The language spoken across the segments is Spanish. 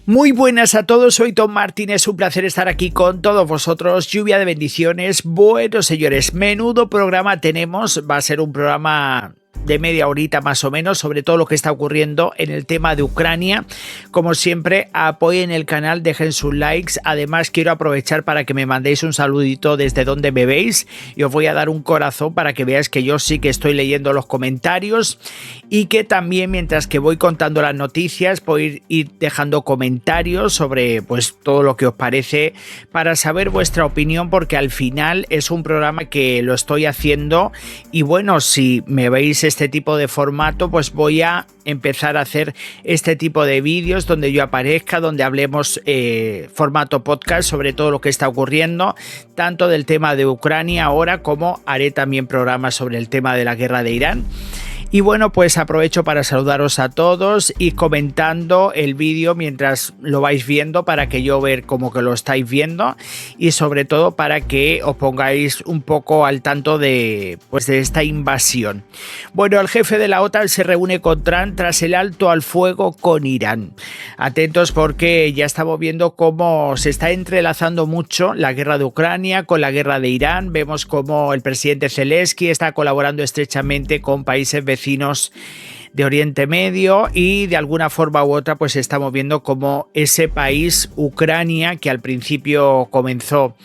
Muy buenas a todos, soy Tom Martínez, un placer estar aquí con todos vosotros, lluvia de bendiciones. Bueno, señores, menudo programa tenemos, va a ser un programa de media horita más o menos sobre todo lo que está ocurriendo en el tema de Ucrania. Como siempre, apoyen el canal, dejen sus likes. Además, quiero aprovechar para que me mandéis un saludito desde donde me veis y os voy a dar un corazón para que veáis que yo sí que estoy leyendo los comentarios y que también mientras que voy contando las noticias voy a ir dejando comentarios sobre pues todo lo que os parece para saber vuestra opinión, porque al final es un programa que lo estoy haciendo y bueno, si me veis este tipo de formato, pues voy a empezar a hacer este tipo de vídeos donde yo aparezca, donde hablemos formato podcast sobre todo lo que está ocurriendo, tanto del tema de Ucrania ahora como haré también programas sobre el tema de la guerra de Irán. Y bueno, pues aprovecho para saludaros a todos y comentando el vídeo mientras lo vais viendo para que yo vea como que lo estáis viendo y sobre todo para que os pongáis un poco al tanto de esta invasión. Bueno, el jefe de la OTAN se reúne con Trump tras el alto al fuego con Irán. Atentos porque ya estamos viendo cómo se está entrelazando mucho la guerra de Ucrania con la guerra de Irán. Vemos cómo el presidente Zelensky está colaborando estrechamente con países vecinos de Oriente Medio y de alguna forma u otra pues estamos viendo como ese país, Ucrania, que al principio comenzó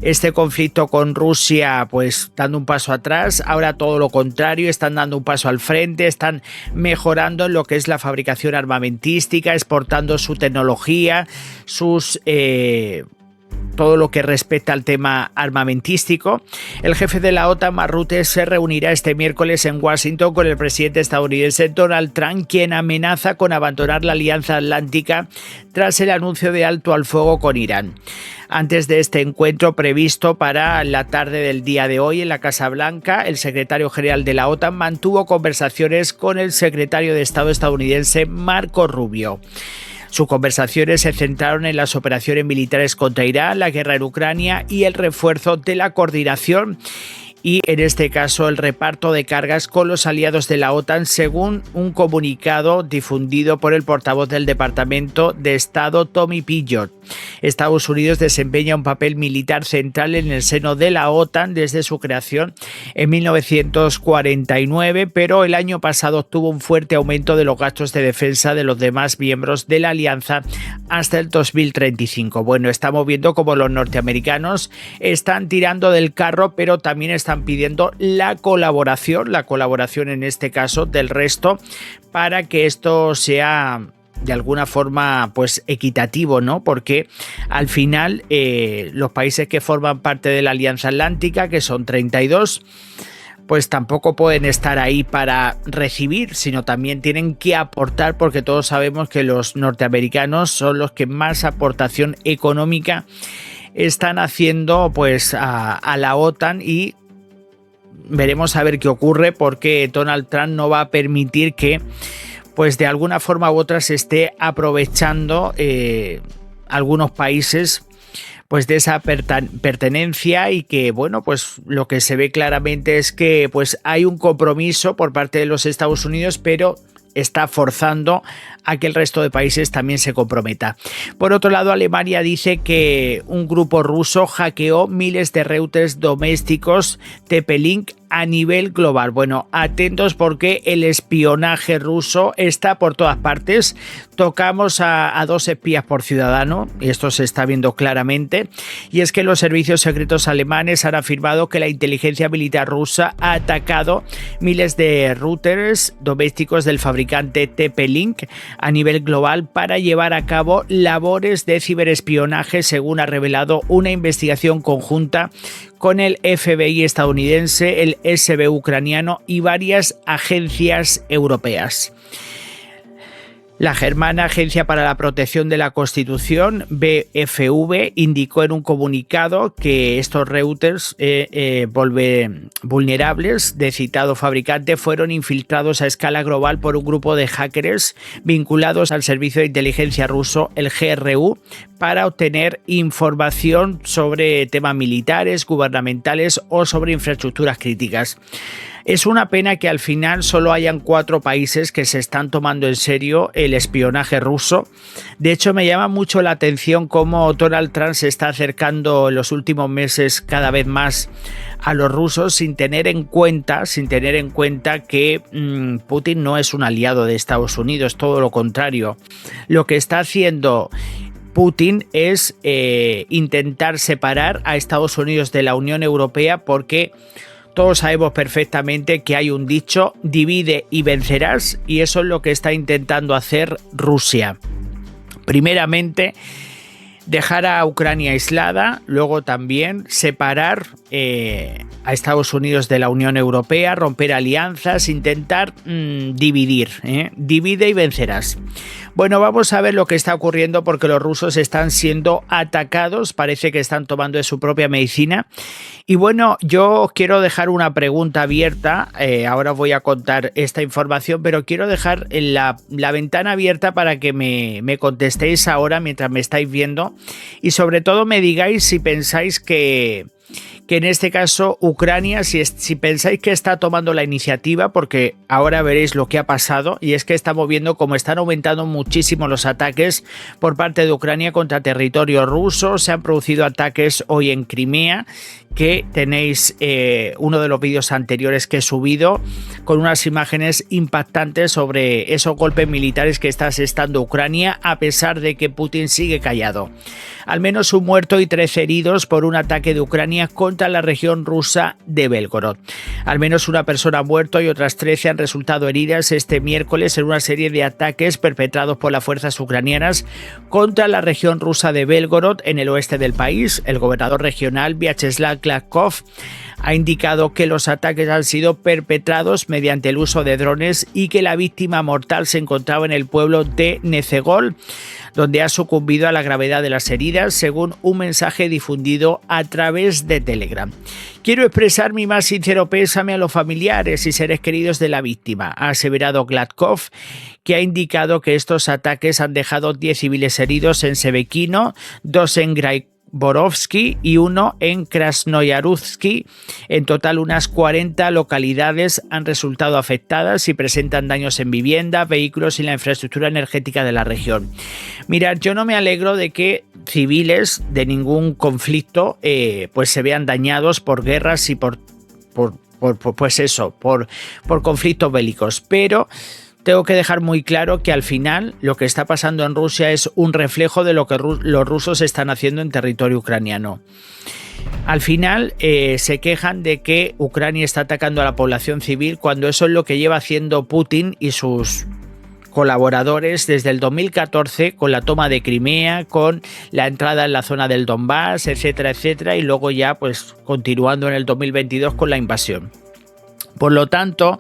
este conflicto con Rusia pues dando un paso atrás, ahora todo lo contrario, están dando un paso al frente, están mejorando en lo que es la fabricación armamentística, exportando su tecnología, sus todo lo que respecta al tema armamentístico. El jefe de la OTAN, Mark Rutte, se reunirá este miércoles en Washington con el presidente estadounidense Donald Trump, quien amenaza con abandonar la Alianza Atlántica tras el anuncio de alto al fuego con Irán. Antes de este encuentro previsto para la tarde del día de hoy en la Casa Blanca, el secretario general de la OTAN mantuvo conversaciones con el secretario de Estado estadounidense Marco Rubio. Sus conversaciones se centraron en las operaciones militares contra Irán, la guerra en Ucrania y el refuerzo de la coordinación y en este caso el reparto de cargas con los aliados de la OTAN, según un comunicado difundido por el portavoz del Departamento de Estado Tommy Pillot. Estados Unidos desempeña un papel militar central en el seno de la OTAN desde su creación en 1949, pero el año pasado tuvo un fuerte aumento de los gastos de defensa de los demás miembros de la alianza hasta el 2035. Bueno, estamos viendo cómo los norteamericanos están tirando del carro, pero también están pidiendo la colaboración en este caso del resto para que esto sea de alguna forma pues equitativo, ¿no? Porque al final los países que forman parte de la Alianza Atlántica, que son 32, pues tampoco pueden estar ahí para recibir, sino también tienen que aportar, porque todos sabemos que los norteamericanos son los que más aportación económica están haciendo pues a la OTAN y veremos a ver qué ocurre, porque Donald Trump no va a permitir que pues de alguna forma u otra se esté aprovechando algunos países pues de esa pertenencia, y que bueno, pues lo que se ve claramente es que pues hay un compromiso por parte de los Estados Unidos, pero está forzando a que el resto de países también se comprometa. Por otro lado, Alemania dice que un grupo ruso hackeó miles de routers domésticos TP-Link a nivel global. Bueno, atentos porque el espionaje ruso está por todas partes. Tocamos a 2 espías por ciudadano, y esto se está viendo claramente, y es que los servicios secretos alemanes han afirmado que la inteligencia militar rusa ha atacado miles de routers domésticos del fabricante TP-Link a nivel global para llevar a cabo labores de ciberespionaje, según ha revelado una investigación conjunta con el FBI estadounidense, el SBU ucraniano y varias agencias europeas. La germana Agencia para la Protección de la Constitución, BFV, indicó en un comunicado que estos routers vulnerables de citado fabricante fueron infiltrados a escala global por un grupo de hackers vinculados al servicio de inteligencia ruso, el GRU, para obtener información sobre temas militares, gubernamentales o sobre infraestructuras críticas. Es una pena que al final solo hayan 4 países que se están tomando en serio el espionaje ruso. De hecho, me llama mucho la atención cómo Donald Trump se está acercando en los últimos meses cada vez más a los rusos sin tener en cuenta que Putin no es un aliado de Estados Unidos, todo lo contrario. Lo que está haciendo Putin es intentar separar a Estados Unidos de la Unión Europea, porque todos sabemos perfectamente que hay un dicho: divide y vencerás, y eso es lo que está intentando hacer Rusia. Primeramente, dejar a Ucrania aislada, luego también separar a Estados Unidos de la Unión Europea, romper alianzas, intentar dividir. Divide y vencerás. Bueno, vamos a ver lo que está ocurriendo, porque los rusos están siendo atacados, parece que están tomando de su propia medicina. Y bueno, yo quiero dejar una pregunta abierta, ahora voy a contar esta información, pero quiero dejar la ventana abierta para que me contestéis ahora mientras me estáis viendo, y sobre todo me digáis si pensáis que en este caso Ucrania, si pensáis que está tomando la iniciativa, porque ahora veréis lo que ha pasado, y es que estamos viendo cómo están aumentando muchísimo los ataques por parte de Ucrania contra territorio ruso. Se han producido ataques hoy en Crimea, que tenéis uno de los vídeos anteriores que he subido con unas imágenes impactantes sobre esos golpes militares que está asestando Ucrania, a pesar de que Putin sigue callado. Al menos un muerto y 13 heridos por un ataque de Ucrania contra la región rusa de Belgorod. Al menos una persona ha muerto y otras 13 han resultado heridas este miércoles en una serie de ataques perpetrados por las fuerzas ucranianas contra la región rusa de Belgorod, en el oeste del país. El gobernador regional, Vyacheslav Gladkov, ha indicado que los ataques han sido perpetrados mediante el uso de drones y que la víctima mortal se encontraba en el pueblo de Nezegol, donde ha sucumbido a la gravedad de las heridas, según un mensaje difundido a través de Telegram. Quiero expresar mi más sincero pésame a los familiares y seres queridos de la víctima, ha aseverado Gladkov, que ha indicado que estos ataques han dejado 10 civiles heridos en Sebekino, 2 en Borovsky y 1 en Krasnoyarutsky. En total, unas 40 localidades han resultado afectadas y presentan daños en viviendas, vehículos y la infraestructura energética de la región. Mirad, yo no me alegro de que civiles de ningún conflicto pues se vean dañados por guerras y por conflictos bélicos, pero tengo que dejar muy claro que al final lo que está pasando en Rusia es un reflejo de lo que los rusos están haciendo en territorio ucraniano. Al final se quejan de que Ucrania está atacando a la población civil, cuando eso es lo que lleva haciendo Putin y sus colaboradores desde el 2014, con la toma de Crimea, con la entrada en la zona del Donbass, etcétera, etcétera, y luego ya pues continuando en el 2022 con la invasión. Por lo tanto,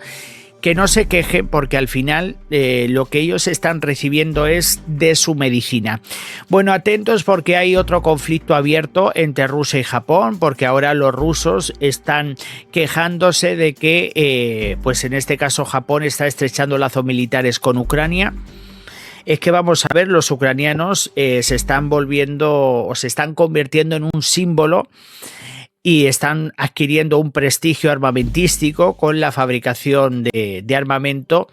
que no se quejen, porque al final lo que ellos están recibiendo es de su medicina. Bueno, atentos, porque hay otro conflicto abierto entre Rusia y Japón, porque ahora los rusos están quejándose de que, pues en este caso Japón está estrechando lazos militares con Ucrania. Es que vamos a ver, los ucranianos se están convirtiendo en un símbolo y están adquiriendo un prestigio armamentístico con la fabricación de armamento,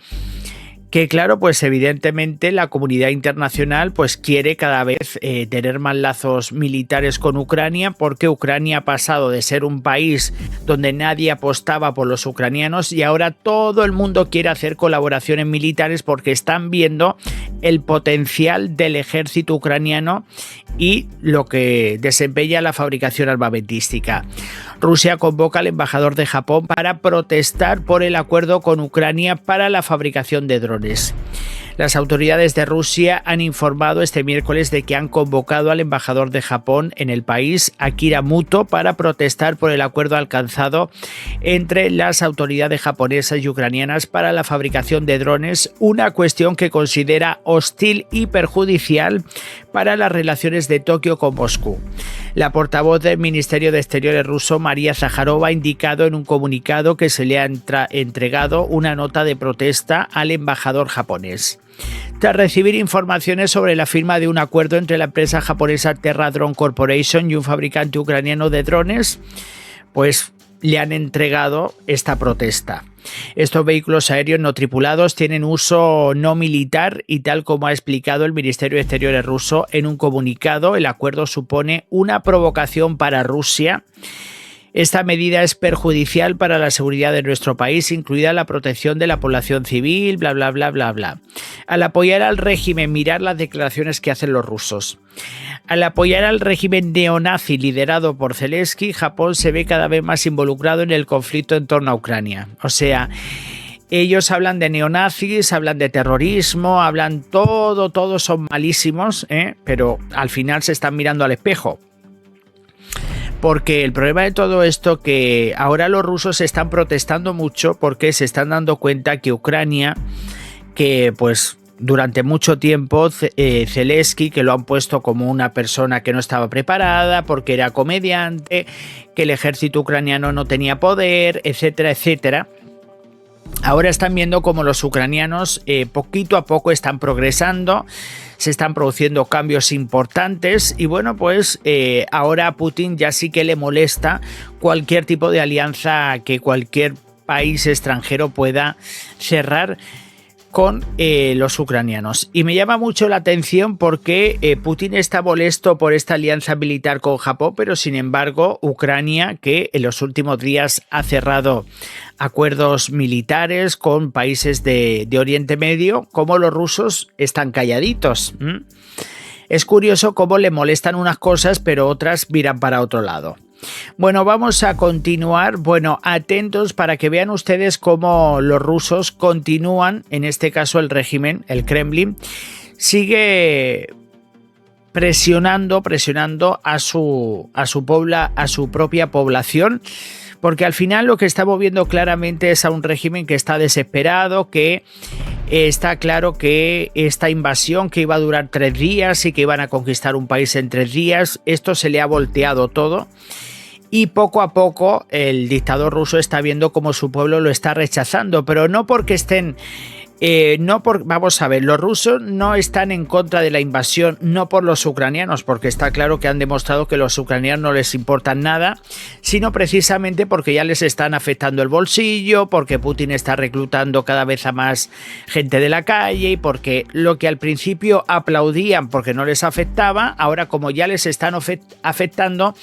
que claro, pues evidentemente la comunidad internacional pues quiere cada vez tener más lazos militares con Ucrania, porque Ucrania ha pasado de ser un país donde nadie apostaba por los ucranianos y ahora todo el mundo quiere hacer colaboraciones militares, porque están viendo el potencial del ejército ucraniano y lo que desempeña la fabricación armamentística. Rusia convoca al embajador de Japón para protestar por el acuerdo con Ucrania para la fabricación de drones. Las autoridades de Rusia han informado este miércoles de que han convocado al embajador de Japón en el país, Akira Muto, para protestar por el acuerdo alcanzado entre las autoridades japonesas y ucranianas para la fabricación de drones, una cuestión que considera hostil y perjudicial para las relaciones de Tokio con Moscú. La portavoz del Ministerio de Exteriores ruso, María Zaharova, ha indicado en un comunicado que se le ha entregado una nota de protesta al embajador japonés. Tras recibir informaciones sobre la firma de un acuerdo entre la empresa japonesa Terra Drone Corporation y un fabricante ucraniano de drones, pues le han entregado esta protesta. Estos vehículos aéreos no tripulados tienen uso no militar y, tal como ha explicado el Ministerio de Exteriores ruso en un comunicado, el acuerdo supone una provocación para Rusia. Esta medida es perjudicial para la seguridad de nuestro país, incluida la protección de la población civil, bla, bla, bla, bla, bla. Al apoyar al régimen, mirar las declaraciones que hacen los rusos. Al apoyar al régimen neonazi liderado por Zelensky, Japón se ve cada vez más involucrado en el conflicto en torno a Ucrania. O sea, ellos hablan de neonazis, hablan de terrorismo, hablan todos son malísimos, pero al final se están mirando al espejo. Porque el problema de todo esto que ahora los rusos están protestando mucho porque se están dando cuenta que Ucrania, que pues durante mucho tiempo Zelensky, que lo han puesto como una persona que no estaba preparada porque era comediante, que el ejército ucraniano no tenía poder, etcétera, etcétera. Ahora están viendo cómo los ucranianos poquito a poco están progresando, se están produciendo cambios importantes y bueno, pues ahora a Putin ya sí que le molesta cualquier tipo de alianza que cualquier país extranjero pueda cerrar con los ucranianos. Y me llama mucho la atención porque Putin está molesto por esta alianza militar con Japón, pero sin embargo Ucrania, que en los últimos días ha cerrado acuerdos militares con países de Oriente Medio, como los rusos están calladitos. Es curioso cómo le molestan unas cosas, pero otras miran para otro lado. Bueno, vamos a continuar. Bueno, atentos para que vean ustedes cómo los rusos continúan, en este caso el régimen, el Kremlin, sigue presionando a su propia población, porque al final lo que estamos viendo claramente es a un régimen que está desesperado, que está claro que esta invasión que iba a durar 3 días y que iban a conquistar un país en 3 días, esto se le ha volteado todo. Y poco a poco el dictador ruso está viendo cómo su pueblo lo está rechazando, pero no porque estén... vamos a ver, los rusos no están en contra de la invasión, no por los ucranianos, porque está claro que han demostrado que los ucranianos no les importan nada, sino precisamente porque ya les están afectando el bolsillo, porque Putin está reclutando cada vez a más gente de la calle y porque lo que al principio aplaudían porque no les afectaba, ahora como ya les están afectando,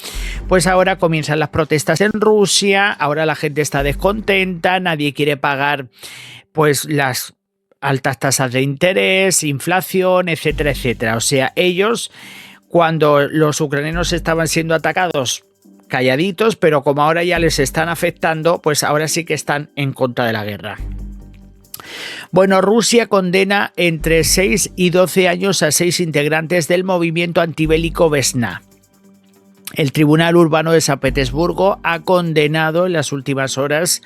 pues ahora comienzan las protestas en Rusia, ahora la gente está descontenta, nadie quiere pagar pues las altas tasas de interés, inflación, etcétera, etcétera. O sea, ellos, cuando los ucranianos estaban siendo atacados, calladitos, pero como ahora ya les están afectando, pues ahora sí que están en contra de la guerra. Bueno, Rusia condena entre 6 y 12 años a 6 integrantes del movimiento antibélico Vesna. El Tribunal Urbano de San Petersburgo ha condenado en las últimas horas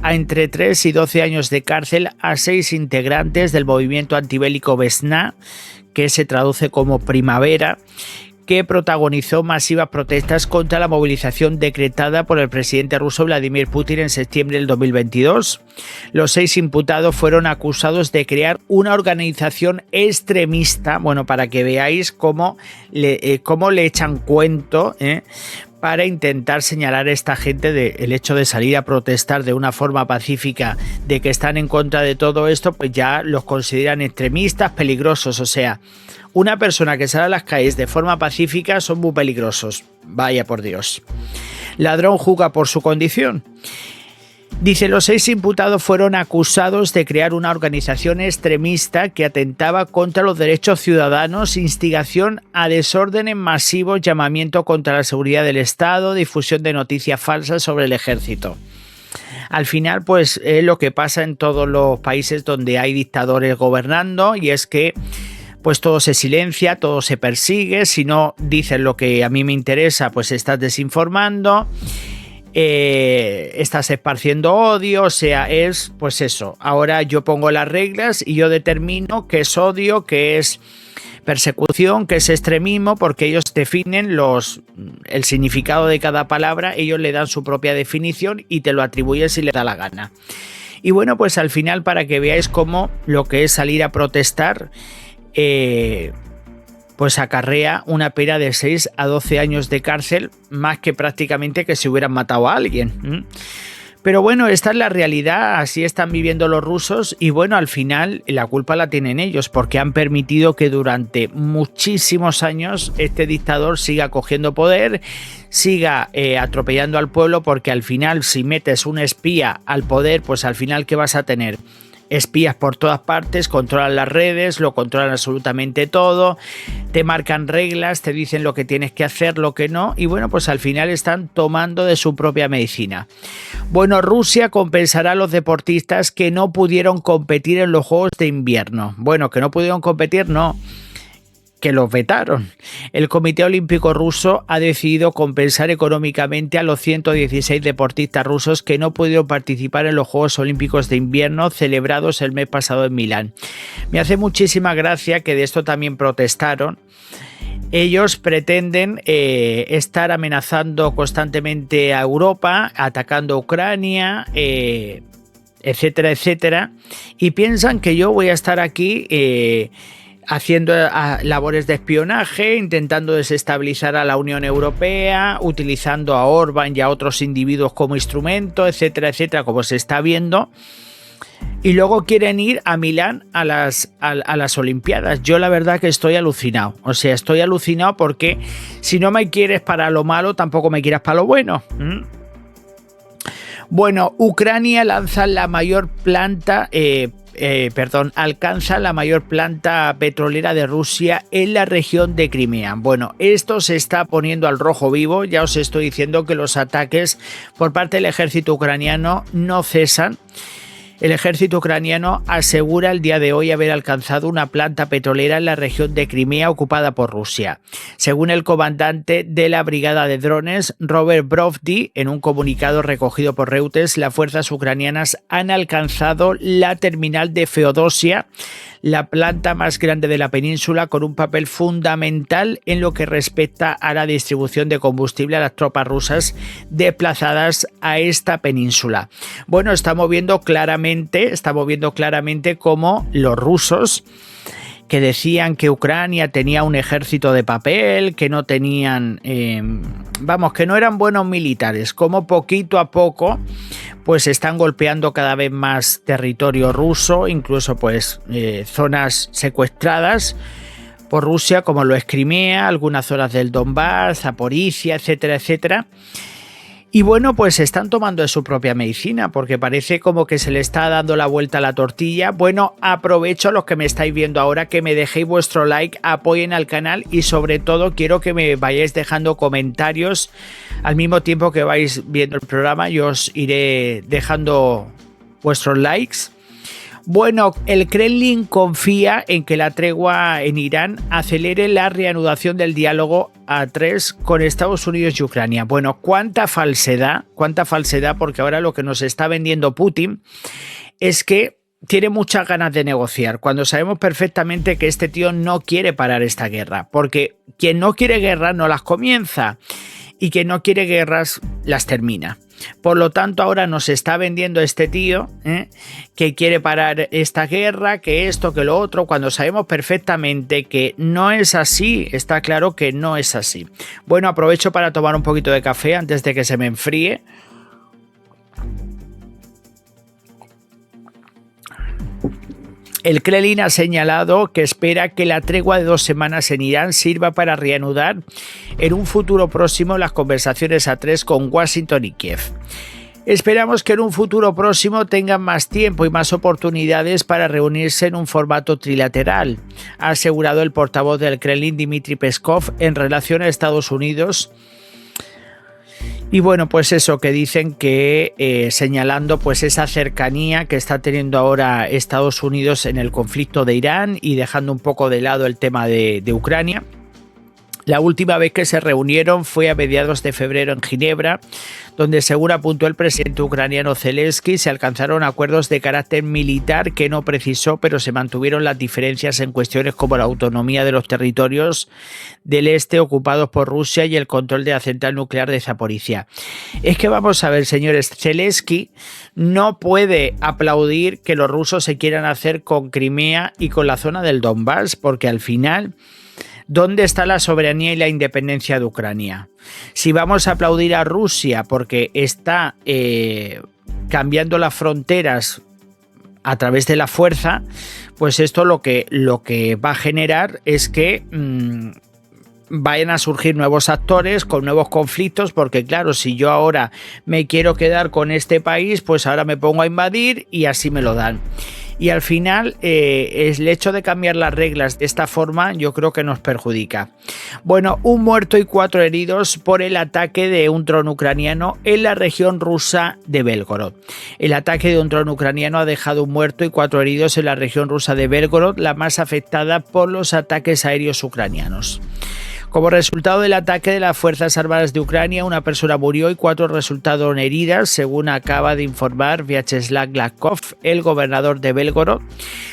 a entre 3 y 12 años de cárcel a 6 integrantes del movimiento antibélico Vesna, que se traduce como primavera, que protagonizó masivas protestas contra la movilización decretada por el presidente ruso Vladimir Putin en septiembre del 2022. Los 6 imputados fueron acusados de crear una organización extremista, bueno, para que veáis cómo le echan cuento, para intentar señalar a esta gente del hecho de salir a protestar de una forma pacífica, de que están en contra de todo esto, pues ya los consideran extremistas, peligrosos. O sea, una persona que sale a las calles de forma pacífica son muy peligrosos. Vaya por Dios. Ladrón juzga por su condición. Dice, los 6 imputados fueron acusados de crear una organización extremista que atentaba contra los derechos ciudadanos, instigación a desórdenes masivos, llamamiento contra la seguridad del Estado, difusión de noticias falsas sobre el ejército. Al final, pues es lo que pasa en todos los países donde hay dictadores gobernando, y es que pues todo se silencia, todo se persigue. Si no dices lo que a mí me interesa, pues estás desinformando. estás esparciendo odio, o sea, es pues eso. Ahora yo pongo las reglas y yo determino qué es odio, qué es persecución, qué es extremismo, porque ellos definen el significado de cada palabra, ellos le dan su propia definición y te lo atribuyen si les da la gana. Y bueno, pues al final, para que veáis cómo lo que es salir a protestar, pues acarrea una pena de 6 a 12 años de cárcel, más que prácticamente que si hubieran matado a alguien. Pero bueno, esta es la realidad, así están viviendo los rusos y bueno, al final la culpa la tienen ellos porque han permitido que durante muchísimos años este dictador siga cogiendo poder, siga atropellando al pueblo, porque al final si metes un espía al poder, pues al final ¿qué vas a tener? Espías por todas partes, controlan las redes, lo controlan absolutamente todo, te marcan reglas, te dicen lo que tienes que hacer, lo que no, y bueno, pues al final están tomando de su propia medicina. Bueno, Rusia compensará a los deportistas que no pudieron competir en los Juegos de Invierno. Bueno, que no pudieron competir, no, que los vetaron. El Comité Olímpico Ruso ha decidido compensar económicamente a los 116 deportistas rusos que no pudieron participar en los Juegos Olímpicos de Invierno celebrados el mes pasado en Milán. Me hace muchísima gracia que de esto también protestaron. Ellos pretenden estar amenazando constantemente a Europa, atacando a Ucrania, etcétera, etcétera, y piensan que yo voy a estar aquí haciendo labores de espionaje, intentando desestabilizar a la Unión Europea, utilizando a Orbán y a otros individuos como instrumento, etcétera, etcétera, como se está viendo. Y luego quieren ir a Milán a las Olimpiadas. Yo la verdad que estoy alucinado. O sea, estoy alucinado porque si no me quieres para lo malo, tampoco me quieras para lo bueno. Bueno, Ucrania alcanza la mayor planta petrolera de Rusia en la región de Crimea. Bueno, esto se está poniendo al rojo vivo. Ya os estoy diciendo que los ataques por parte del ejército ucraniano no cesan. El ejército ucraniano asegura el día de hoy haber alcanzado una planta petrolera en la región de Crimea ocupada por Rusia. Según el comandante de la brigada de drones, Robert Brovdi, en un comunicado recogido por Reuters, las fuerzas ucranianas han alcanzado la terminal de Feodosia, la planta más grande de la península, con un papel fundamental en lo que respecta a la distribución de combustible a las tropas rusas desplazadas a esta península. Bueno, estamos viendo claramente cómo los rusos, que decían que Ucrania tenía un ejército de papel, que no tenían, que no eran buenos militares, como poquito a poco pues están golpeando cada vez más territorio ruso, incluso pues zonas secuestradas por Rusia, como lo es Crimea, algunas zonas del Donbass, Zaporizhia, etcétera, etcétera. Y bueno, pues están tomando de su propia medicina, porque parece como que se le está dando la vuelta a la tortilla. Bueno, aprovecho, los que me estáis viendo ahora, que me dejéis vuestro like, apoyen al canal y sobre todo quiero que me vayáis dejando comentarios al mismo tiempo que vais viendo el programa. Yo os iré dejando vuestros likes. Bueno, el Kremlin confía en que la tregua en Irán acelere la reanudación del diálogo a tres con Estados Unidos y Ucrania. Bueno, cuánta falsedad, porque ahora lo que nos está vendiendo Putin es que tiene muchas ganas de negociar, cuando sabemos perfectamente que este tío no quiere parar esta guerra, porque quien no quiere guerras no las comienza y quien no quiere guerras las termina. Por lo tanto, ahora nos está vendiendo este tío que quiere parar esta guerra, que esto, que lo otro, cuando sabemos perfectamente que no es así. Está claro que no es así. Bueno, aprovecho para tomar un poquito de café antes de que se me enfríe. El Kremlin ha señalado que espera que la tregua de 2 semanas en Irán sirva para reanudar en un futuro próximo las conversaciones a 3 con Washington y Kiev. Esperamos que en un futuro próximo tengan más tiempo y más oportunidades para reunirse en un formato trilateral, ha asegurado el portavoz del Kremlin, Dmitry Peskov, en relación a Estados Unidos. Y bueno, pues eso, que dicen que señalando pues esa cercanía que está teniendo ahora Estados Unidos en el conflicto de Irán y dejando un poco de lado el tema de Ucrania. La última vez que se reunieron fue a mediados de febrero en Ginebra, donde, según apuntó el presidente ucraniano Zelensky, se alcanzaron acuerdos de carácter militar que no precisó, pero se mantuvieron las diferencias en cuestiones como la autonomía de los territorios del este ocupados por Rusia y el control de la central nuclear de Zaporizhia. Es que vamos a ver, señores, Zelensky no puede aplaudir que los rusos se quieran hacer con Crimea y con la zona del Donbass, porque al final, ¿dónde está la soberanía y la independencia de Ucrania? Si vamos a aplaudir a Rusia porque está cambiando las fronteras a través de la fuerza, pues esto lo que va a generar es que vayan a surgir nuevos actores con nuevos conflictos, porque claro, si yo ahora me quiero quedar con este país, pues ahora me pongo a invadir y así me lo dan. Y al final el hecho de cambiar las reglas de esta forma yo creo que nos perjudica. Bueno, 1 muerto y 4 heridos por el ataque de un dron ucraniano en la región rusa de Belgorod. El ataque de un dron ucraniano ha dejado 1 muerto y 4 heridos en la región rusa de Belgorod, la más afectada por los ataques aéreos ucranianos. Como resultado del ataque de las Fuerzas Armadas de Ucrania, una persona murió y 4 resultaron heridas, según acaba de informar Vyacheslav Gladkov, el gobernador de Belgorod.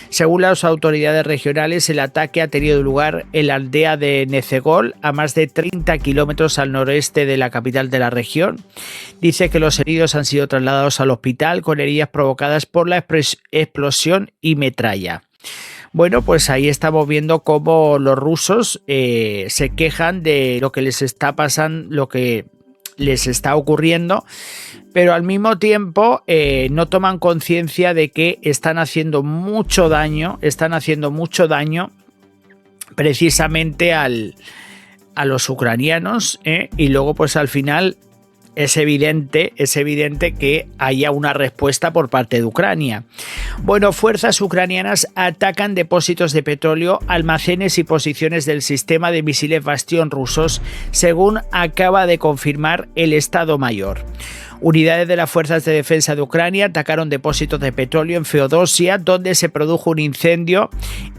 Según las autoridades regionales, el ataque ha tenido lugar en la aldea de Nezegol, a más de 30 kilómetros al noroeste de la capital de la región. Dice que los heridos han sido trasladados al hospital con heridas provocadas por la explosión y metralla. Bueno, pues ahí estamos viendo cómo los rusos se quejan de lo que les está pasando, lo que les está ocurriendo, pero al mismo tiempo no toman conciencia de que están haciendo mucho daño precisamente a los ucranianos, y luego pues al final es evidente que haya una respuesta por parte de Ucrania. Bueno, fuerzas ucranianas atacan depósitos de petróleo, almacenes y posiciones del sistema de misiles Bastión rusos, según acaba de confirmar el Estado Mayor. Unidades de las Fuerzas de Defensa de Ucrania atacaron depósitos de petróleo en Feodosia, donde se produjo un incendio,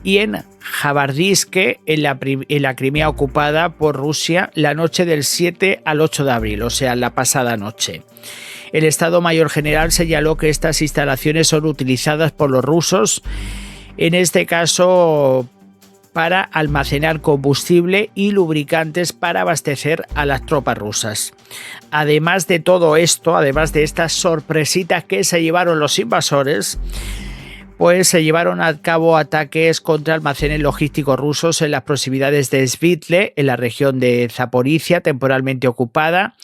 y en Jabardinske, en la Crimea ocupada por Rusia, la noche del 7 al 8 de abril, o sea, la pasada noche. El Estado Mayor General señaló que estas instalaciones son utilizadas por los rusos, en este caso para almacenar combustible y lubricantes para abastecer a las tropas rusas. Además de todo esto, además de estas sorpresitas que se llevaron los invasores, pues se llevaron a cabo ataques contra almacenes logísticos rusos en las proximidades de Svitle, en la región de Zaporizhia, temporalmente ocupada,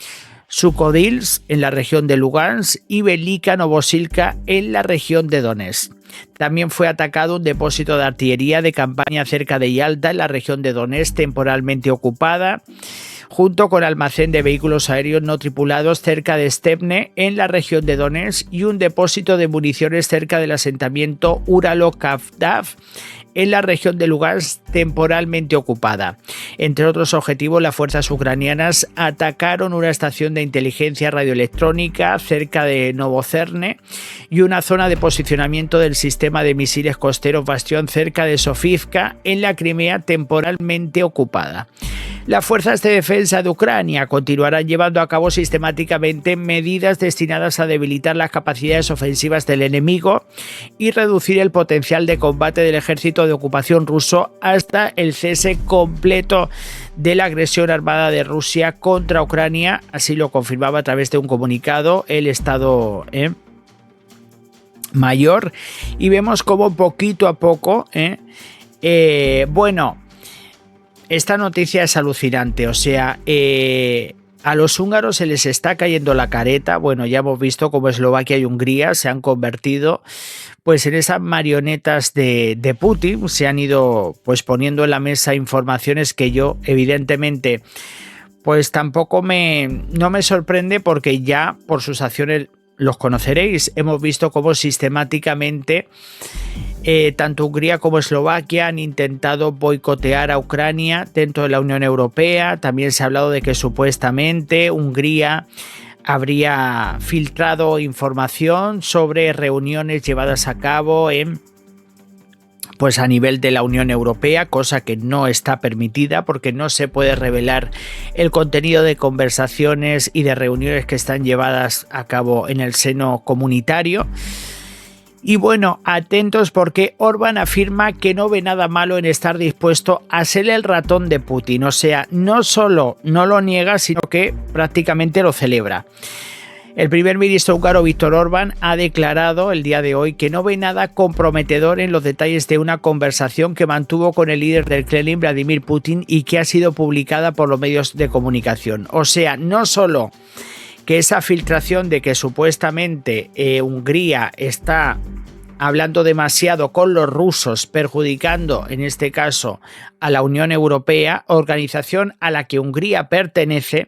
Sukodilsk, en la región de Lugansk, y Velika Novosilka, en la región de Donetsk. También fue atacado un depósito de artillería de campaña cerca de Yalta, en la región de Donetsk, temporalmente ocupada, junto con almacén de vehículos aéreos no tripulados cerca de Stepne, en la región de Donetsk, y un depósito de municiones cerca del asentamiento Uralo-Kavdav, en la región de Lugansk, temporalmente ocupada. Entre otros objetivos, las fuerzas ucranianas atacaron una estación de inteligencia radioelectrónica cerca de Novocerne y una zona de posicionamiento del sistema de misiles costeros Bastión cerca de Sofivka, en la Crimea, temporalmente ocupada. Las fuerzas de defensa de Ucrania continuarán llevando a cabo sistemáticamente medidas destinadas a debilitar las capacidades ofensivas del enemigo y reducir el potencial de combate del ejército de ocupación ruso hasta el cese completo de la agresión armada de Rusia contra Ucrania. Así lo confirmaba a través de un comunicado el Estado Mayor, y vemos cómo poquito a poco bueno, esta noticia es alucinante. O sea, a los húngaros se les está cayendo la careta. Bueno, ya hemos visto cómo Eslovaquia y Hungría se han convertido pues en esas marionetas de Putin. Se han ido pues poniendo en la mesa informaciones que yo evidentemente pues tampoco no me sorprende, porque ya por sus acciones los conoceréis. Hemos visto cómo sistemáticamente tanto Hungría como Eslovaquia han intentado boicotear a Ucrania dentro de la Unión Europea. También se ha hablado de que supuestamente Hungría habría filtrado información sobre reuniones llevadas a cabo pues a nivel de la Unión Europea, cosa que no está permitida porque no se puede revelar el contenido de conversaciones y de reuniones que están llevadas a cabo en el seno comunitario. Y bueno, atentos porque Orbán afirma que no ve nada malo en estar dispuesto a ser el ratón de Putin, o sea, no solo no lo niega, sino que prácticamente lo celebra. El primer ministro húngaro Viktor Orbán ha declarado el día de hoy que no ve nada comprometedor en los detalles de una conversación que mantuvo con el líder del Kremlin, Vladimir Putin, y que ha sido publicada por los medios de comunicación. O sea, no solo que esa filtración de que supuestamente Hungría está hablando demasiado con los rusos, perjudicando en este caso a la Unión Europea, organización a la que Hungría pertenece,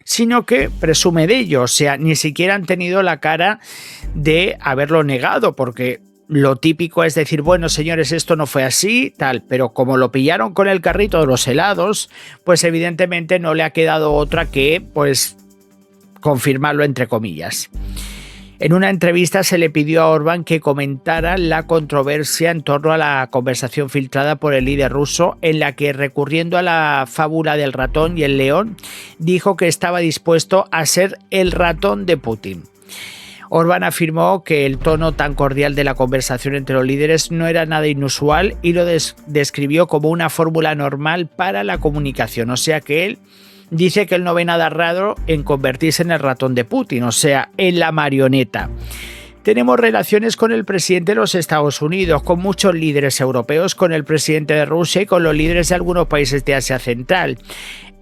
sino que presume de ello. O sea, ni siquiera han tenido la cara de haberlo negado, porque lo típico es decir, bueno, señores, esto no fue así, tal, pero como lo pillaron con el carrito de los helados, pues evidentemente no le ha quedado otra que, pues, confirmarlo entre comillas. En una entrevista se le pidió a Orbán que comentara la controversia en torno a la conversación filtrada por el líder ruso, en la que, recurriendo a la fábula del ratón y el león, dijo que estaba dispuesto a ser el ratón de Putin. Orbán afirmó que el tono tan cordial de la conversación entre los líderes no era nada inusual y lo describió como una fórmula normal para la comunicación, o sea que él dice que él no ve nada raro en convertirse en el ratón de Putin, o sea, en la marioneta. Tenemos relaciones con el presidente de los Estados Unidos, con muchos líderes europeos, con el presidente de Rusia y con los líderes de algunos países de Asia Central,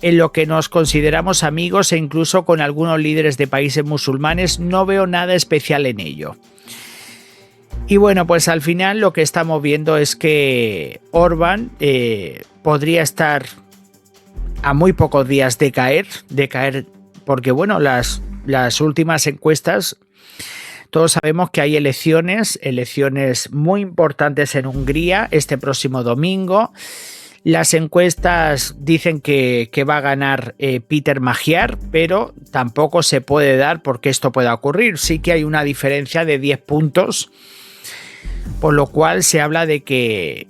en lo que nos consideramos amigos e incluso con algunos líderes de países musulmanes. No veo nada especial en ello. Y bueno, pues al final lo que estamos viendo es que Orbán podría estar a muy pocos días de caer, porque bueno, las últimas encuestas, todos sabemos que hay elecciones muy importantes en Hungría este próximo domingo. Las encuestas dicen que va a ganar Péter Magyar, pero tampoco se puede dar porque esto pueda ocurrir. Sí que hay una diferencia de 10 puntos, por lo cual se habla de que,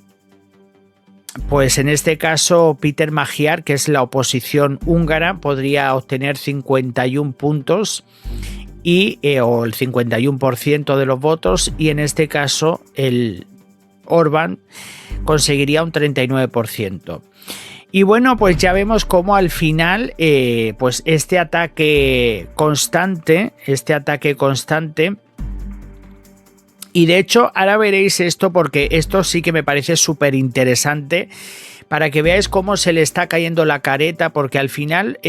pues en este caso, Péter Magyar, que es la oposición húngara, podría obtener 51 puntos o el 51% de los votos, y en este caso el Orbán conseguiría un 39%. Y bueno, pues ya vemos cómo al final pues este ataque constante, y de hecho ahora veréis esto, porque esto sí que me parece súper interesante para que veáis cómo se le está cayendo la careta, porque al final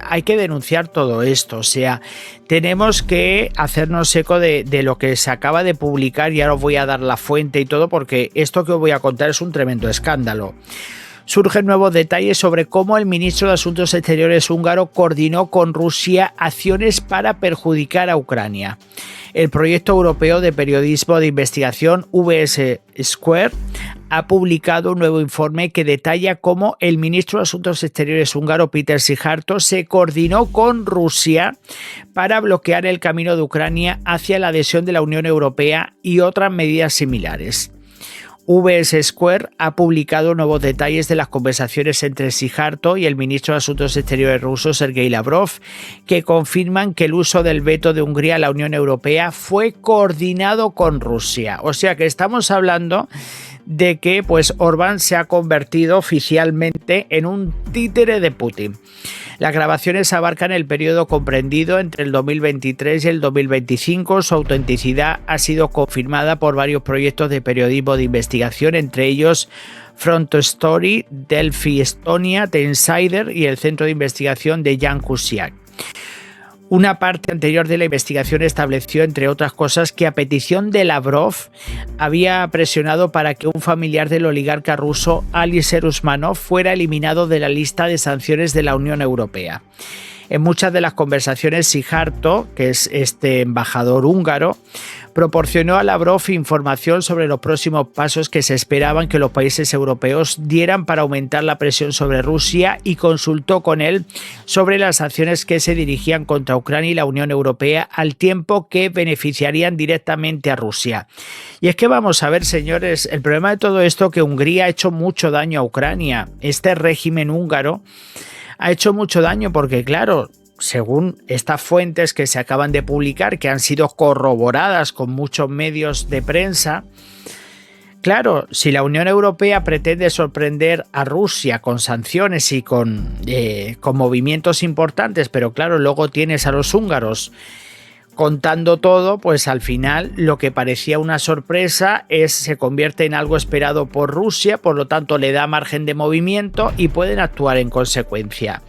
hay que denunciar todo esto. O sea, tenemos que hacernos eco de lo que se acaba de publicar, y ahora os voy a dar la fuente y todo, porque esto que os voy a contar es un tremendo escándalo. Surgen nuevos detalles sobre cómo el ministro de Asuntos Exteriores húngaro coordinó con Rusia acciones para perjudicar a Ucrania. El proyecto europeo de periodismo de investigación VS Square ha publicado un nuevo informe que detalla cómo el ministro de Asuntos Exteriores húngaro Péter Szijjártó se coordinó con Rusia para bloquear el camino de Ucrania hacia la adhesión de la Unión Europea y otras medidas similares. VS Square ha publicado nuevos detalles de las conversaciones entre Szijjártó y el ministro de Asuntos Exteriores ruso Sergei Lavrov, que confirman que el uso del veto de Hungría a la Unión Europea fue coordinado con Rusia. O sea que estamos hablando de que pues Orbán se ha convertido oficialmente en un títere de Putin. Las grabaciones abarcan el periodo comprendido entre el 2023 y el 2025. Su autenticidad ha sido confirmada por varios proyectos de periodismo de investigación, entre ellos Front Story, Delphi Estonia, The Insider y el Centro de Investigación de Jan Kuciak. Una parte anterior de la investigación estableció, entre otras cosas, que a petición de Lavrov había presionado para que un familiar del oligarca ruso Alicer Usmanov fuera eliminado de la lista de sanciones de la Unión Europea. En muchas de las conversaciones, Szijjártó, que es este embajador húngaro, proporcionó a Lavrov información sobre los próximos pasos que se esperaban que los países europeos dieran para aumentar la presión sobre Rusia y consultó con él sobre las acciones que se dirigían contra Ucrania y la Unión Europea al tiempo que beneficiarían directamente a Rusia. Y es que vamos a ver, señores, el problema de todo esto es que Hungría ha hecho mucho daño a Ucrania. Este régimen húngaro ha hecho mucho daño porque, claro, según estas fuentes que se acaban de publicar, que han sido corroboradas con muchos medios de prensa, claro, si la Unión Europea pretende sorprender a Rusia con sanciones y con movimientos importantes, pero claro, luego tienes a los húngaros contando todo, pues al final lo que parecía una sorpresa se convierte en algo esperado por Rusia, por lo tanto le da margen de movimiento y pueden actuar en consecuencia.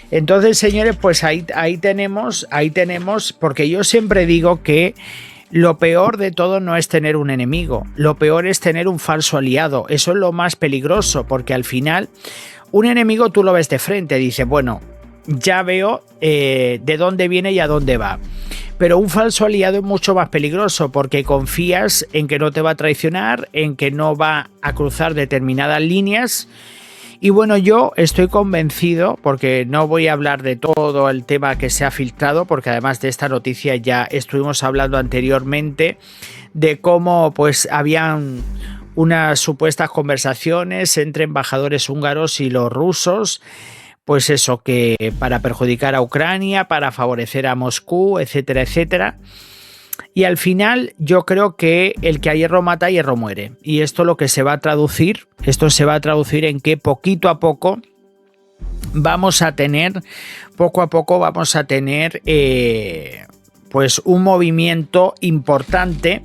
Entonces, señores, pues ahí tenemos, porque yo siempre digo que lo peor de todo no es tener un enemigo, lo peor es tener un falso aliado. Eso es lo más peligroso, porque al final un enemigo tú lo ves de frente, dices, bueno, ya veo de dónde viene y a dónde va. Pero un falso aliado es mucho más peligroso porque confías en que no te va a traicionar, en que no va a cruzar determinadas líneas. Y bueno, yo estoy convencido, porque no voy a hablar de todo el tema que se ha filtrado, porque además de esta noticia ya estuvimos hablando anteriormente de cómo pues habían unas supuestas conversaciones entre embajadores húngaros y los rusos, pues eso, que para perjudicar a Ucrania, para favorecer a Moscú, etcétera, etcétera. Y al final yo creo que el que a hierro mata, a hierro muere. Y esto lo que se va a traducir, en que poquito a poco vamos a tener, pues un movimiento importante,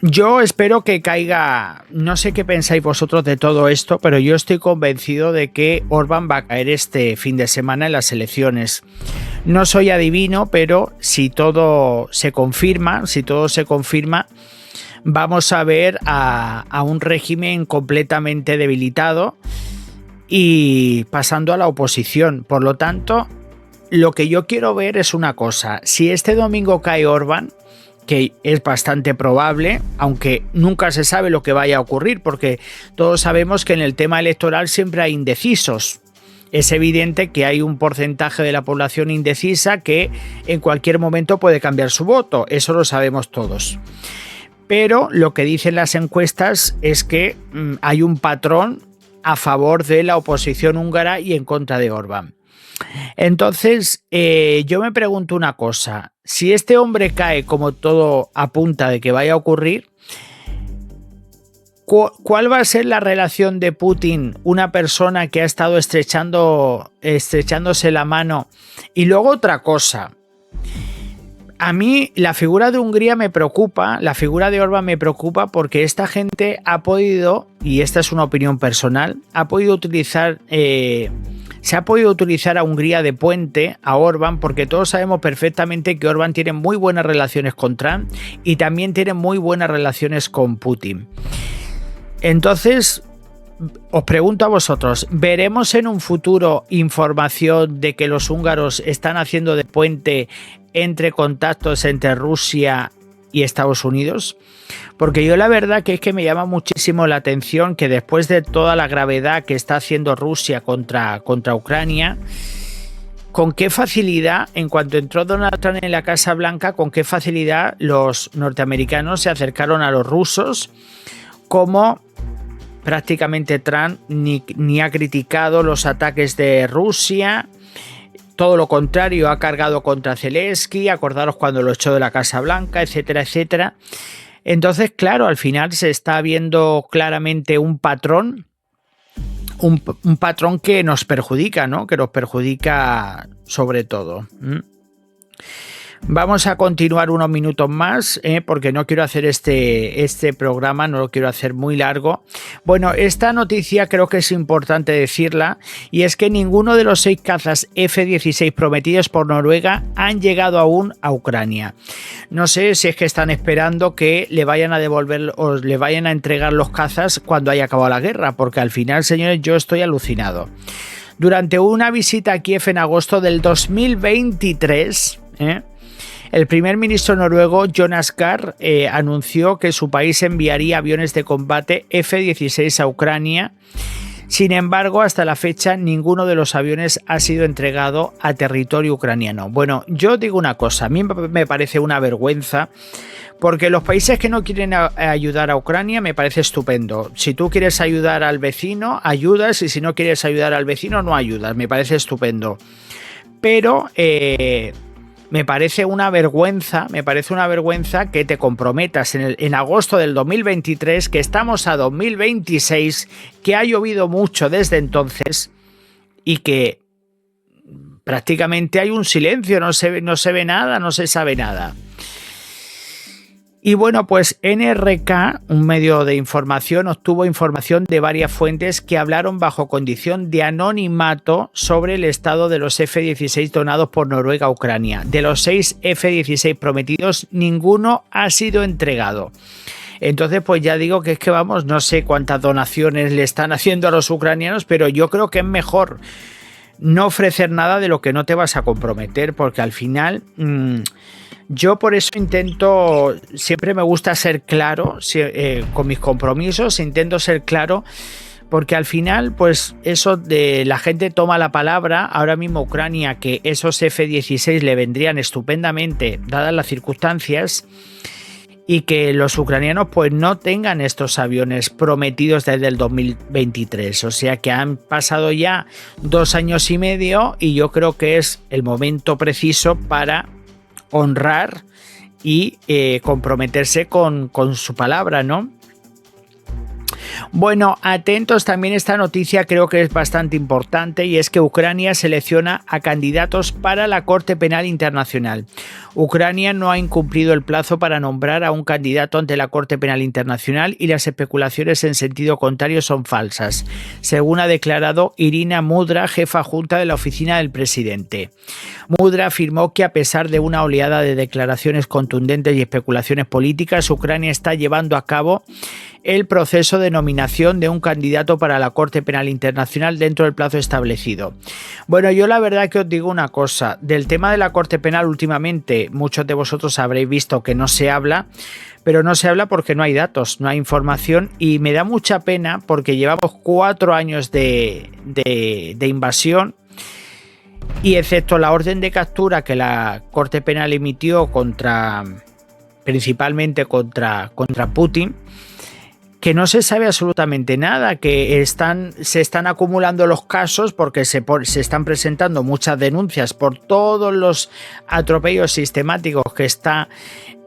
Yo espero que caiga, no sé qué pensáis vosotros de todo esto, pero yo estoy convencido de que Orbán va a caer este fin de semana en las elecciones. No soy adivino, pero si todo se confirma, vamos a ver a un régimen completamente debilitado y pasando a la oposición. Por lo tanto, lo que yo quiero ver es una cosa: si este domingo cae Orbán, que es bastante probable, aunque nunca se sabe lo que vaya a ocurrir, porque todos sabemos que en el tema electoral siempre hay indecisos. Es evidente que hay un porcentaje de la población indecisa que en cualquier momento puede cambiar su voto, eso lo sabemos todos. Pero lo que dicen las encuestas es que hay un patrón a favor de la oposición húngara y en contra de Orbán. Entonces, yo me pregunto una cosa: si este hombre cae, como todo apunta de que vaya a ocurrir, ¿cuál va a ser la relación de Putin, una persona que ha estado estrechándose la mano? Y luego otra cosa: a mí la figura de Hungría me preocupa, la figura de Orbán me preocupa, porque esta gente ha podido, y esta es una opinión personal, se ha podido utilizar a Hungría de puente a Orbán, porque todos sabemos perfectamente que Orbán tiene muy buenas relaciones con Trump y también tiene muy buenas relaciones con Putin. Entonces, os pregunto a vosotros, ¿veremos en un futuro información de que los húngaros están haciendo de puente entre contactos entre Rusia y Estados Unidos? Porque yo la verdad que es que me llama muchísimo la atención que después de toda la gravedad que está haciendo Rusia contra Ucrania, con qué facilidad, en cuanto entró Donald Trump en la Casa Blanca, con qué facilidad los norteamericanos se acercaron a los rusos, como prácticamente Trump ni ha criticado los ataques de Rusia. Todo lo contrario, ha cargado contra Zelensky, acordaros cuando lo echó de la Casa Blanca, etcétera, etcétera. Entonces, claro, al final se está viendo claramente un patrón, un patrón que nos perjudica, ¿no? Que nos perjudica sobre todo. Vamos a continuar unos minutos más, porque no quiero hacer este programa, no lo quiero hacer muy largo. Bueno, esta noticia creo que es importante decirla, y es que ninguno de los 6 cazas F-16 prometidos por Noruega han llegado aún a Ucrania. No sé si es que están esperando que le vayan a devolver o le vayan a entregar los cazas cuando haya acabado la guerra, porque al final, señores, yo estoy alucinado. Durante una visita a Kiev en agosto del 2023, el primer ministro noruego Jonas Gahr anunció que su país enviaría aviones de combate F-16 a Ucrania. Sin embargo, hasta la fecha ninguno de los aviones ha sido entregado a territorio ucraniano. Bueno, yo digo una cosa, a mí me parece una vergüenza, porque los países que no quieren ayudar a Ucrania me parece estupendo. Si tú quieres ayudar al vecino, ayudas, y si no quieres ayudar al vecino, no ayudas. Me parece estupendo. Pero me parece una vergüenza que te comprometas en agosto del 2023, que estamos a 2026, que ha llovido mucho desde entonces y que prácticamente hay un silencio, no se ve nada, no se sabe nada. Y bueno, pues NRK, un medio de información, obtuvo información de varias fuentes que hablaron bajo condición de anonimato sobre el estado de los F-16 donados por Noruega a Ucrania. De los 6 F-16 prometidos, ninguno ha sido entregado. Entonces, pues ya digo que es que vamos, no sé cuántas donaciones le están haciendo a los ucranianos, pero yo creo que es mejor no ofrecer nada de lo que no te vas a comprometer, porque al final... Yo por eso siempre me gusta ser claro con mis compromisos, intento ser claro, porque al final, pues eso de la gente toma la palabra. Ahora mismo Ucrania, que esos F-16 le vendrían estupendamente, dadas las circunstancias, y que los ucranianos pues no tengan estos aviones prometidos desde el 2023. O sea que han pasado ya 2 años y medio, y yo creo que es el momento preciso para honrar y comprometerse con su palabra, ¿no? Bueno, atentos también, esta noticia creo que es bastante importante, y es que Ucrania selecciona a candidatos para la Corte Penal Internacional. Ucrania no ha incumplido el plazo para nombrar a un candidato ante la Corte Penal Internacional, y las especulaciones en sentido contrario son falsas, según ha declarado Irina Mudra, jefa adjunta de la oficina del presidente. Mudra afirmó que a pesar de una oleada de declaraciones contundentes y especulaciones políticas, Ucrania está llevando a cabo el proceso de nominación de un candidato para la Corte Penal Internacional dentro del plazo establecido. Bueno, yo la verdad que os digo una cosa, del tema de la Corte Penal últimamente muchos de vosotros habréis visto que no se habla, pero no se habla porque no hay datos, no hay información, y me da mucha pena porque llevamos 4 años de invasión, y excepto la orden de captura que la Corte Penal emitió principalmente contra Putin, que no se sabe absolutamente nada, que se están acumulando los casos porque se están presentando muchas denuncias por todos los atropellos sistemáticos que está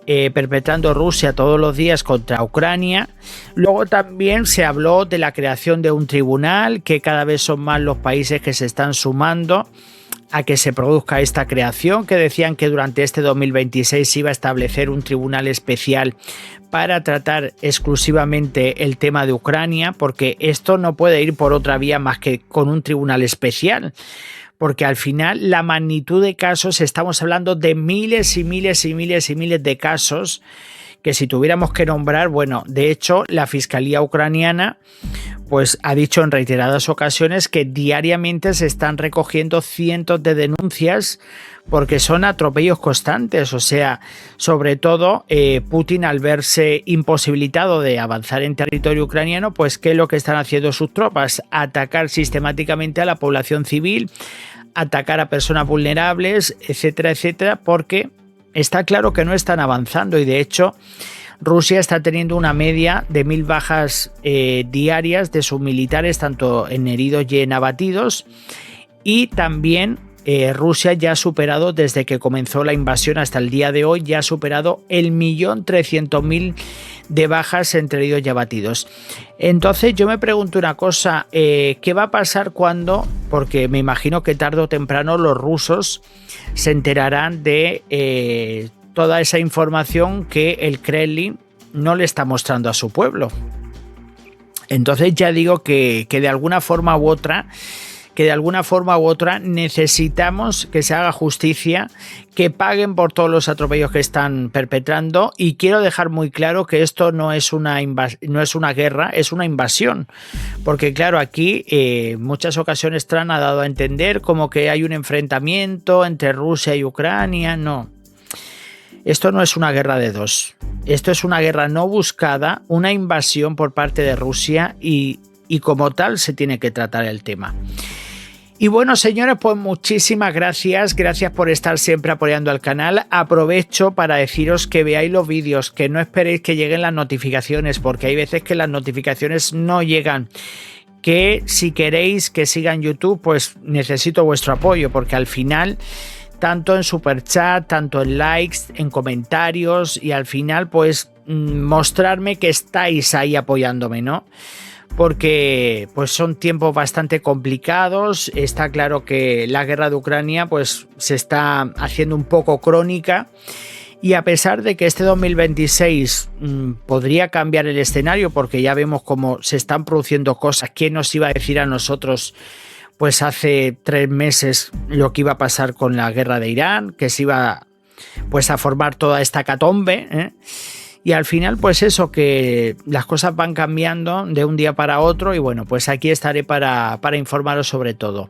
perpetrando Rusia todos los días contra Ucrania. Luego también se habló de la creación de un tribunal, que cada vez son más los países que se están sumando a que se produzca esta creación, que decían que durante este 2026 se iba a establecer un tribunal especial para tratar exclusivamente el tema de Ucrania, porque esto no puede ir por otra vía más que con un tribunal especial, porque al final la magnitud de casos, estamos hablando de miles y miles y miles y miles de casos, que si tuviéramos que nombrar, bueno, de hecho la Fiscalía ucraniana pues ha dicho en reiteradas ocasiones que diariamente se están recogiendo cientos de denuncias porque son atropellos constantes. O sea, sobre todo Putin, al verse imposibilitado de avanzar en territorio ucraniano, pues ¿qué es lo que están haciendo sus tropas? Atacar sistemáticamente a la población civil, atacar a personas vulnerables, etcétera, etcétera, porque está claro que no están avanzando, y de hecho Rusia está teniendo una media de 1000 bajas diarias de sus militares, tanto en heridos y en abatidos, y también Rusia ya ha superado, desde que comenzó la invasión hasta el día de hoy, ya ha superado el 1.300.000 de bajas entre heridos y abatidos. Entonces yo me pregunto una cosa, ¿qué va a pasar cuando, porque me imagino que tarde o temprano los rusos se enterarán de toda esa información que el Kremlin no le está mostrando a su pueblo? Entonces ya digo que de alguna forma u otra necesitamos que se haga justicia, que paguen por todos los atropellos que están perpetrando, y quiero dejar muy claro que esto no es una guerra, es una invasión, porque claro, aquí en muchas ocasiones Trump ha dado a entender como que hay un enfrentamiento entre Rusia y Ucrania. No. Esto no es una guerra de dos. Esto es una guerra no buscada, una invasión por parte de Rusia y como tal se tiene que tratar el tema. Y bueno, señores, pues muchísimas gracias. Gracias por estar siempre apoyando al canal. Aprovecho para deciros que veáis los vídeos, que no esperéis que lleguen las notificaciones, porque hay veces que las notificaciones no llegan. Que si queréis que siga en YouTube, pues necesito vuestro apoyo, porque al final, tanto en superchat, tanto en likes, en comentarios, y al final pues mostrarme que estáis ahí apoyándome, ¿no? Porque pues son tiempos bastante complicados. Está claro que la guerra de Ucrania pues se está haciendo un poco crónica, y a pesar de que este 2026 podría cambiar el escenario, porque ya vemos cómo se están produciendo cosas. ¿Quién nos iba a decir a nosotros pues hace 3 meses lo que iba a pasar con la guerra de Irán, que se iba pues a formar toda esta hecatombe, ¿eh? Y al final pues eso, que las cosas van cambiando de un día para otro, y bueno, pues aquí estaré para informaros sobre todo.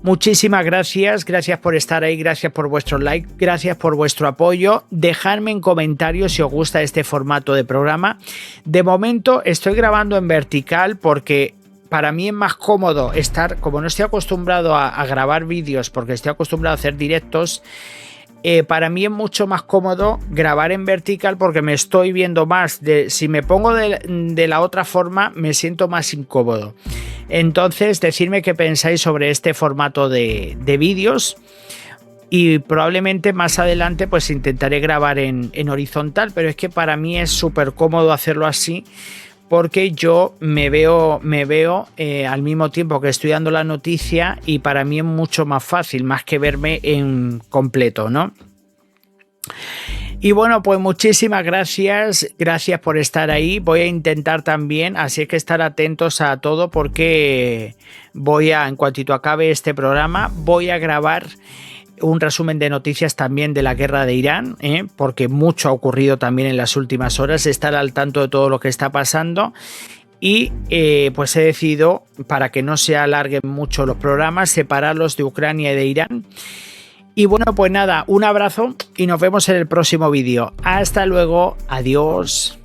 Muchísimas gracias por estar ahí, gracias por vuestro like, gracias por vuestro apoyo. Dejadme en comentarios si os gusta este formato de programa. De momento estoy grabando en vertical porque para mí es más cómodo estar, como no estoy acostumbrado a grabar vídeos, porque estoy acostumbrado a hacer directos. Para mí es mucho más cómodo grabar en vertical porque me estoy viendo más. Si me pongo de la otra forma me siento más incómodo. Entonces decidme qué pensáis sobre este formato de vídeos, y probablemente más adelante pues intentaré grabar en horizontal, pero es que para mí es súper cómodo hacerlo así, porque yo me veo al mismo tiempo que estoy dando la noticia, y para mí es mucho más fácil, más que verme en completo, ¿no? Y bueno, pues muchísimas gracias por estar ahí. Voy a intentar también, así es que estar atentos a todo, porque en cuantito acabe este programa, voy a grabar un resumen de noticias también de la guerra de Irán, porque mucho ha ocurrido también en las últimas horas, estar al tanto de todo lo que está pasando. Y pues he decidido, para que no se alarguen mucho los programas, separarlos de Ucrania y de Irán. Y bueno, pues nada, un abrazo y nos vemos en el próximo vídeo. Hasta luego, adiós.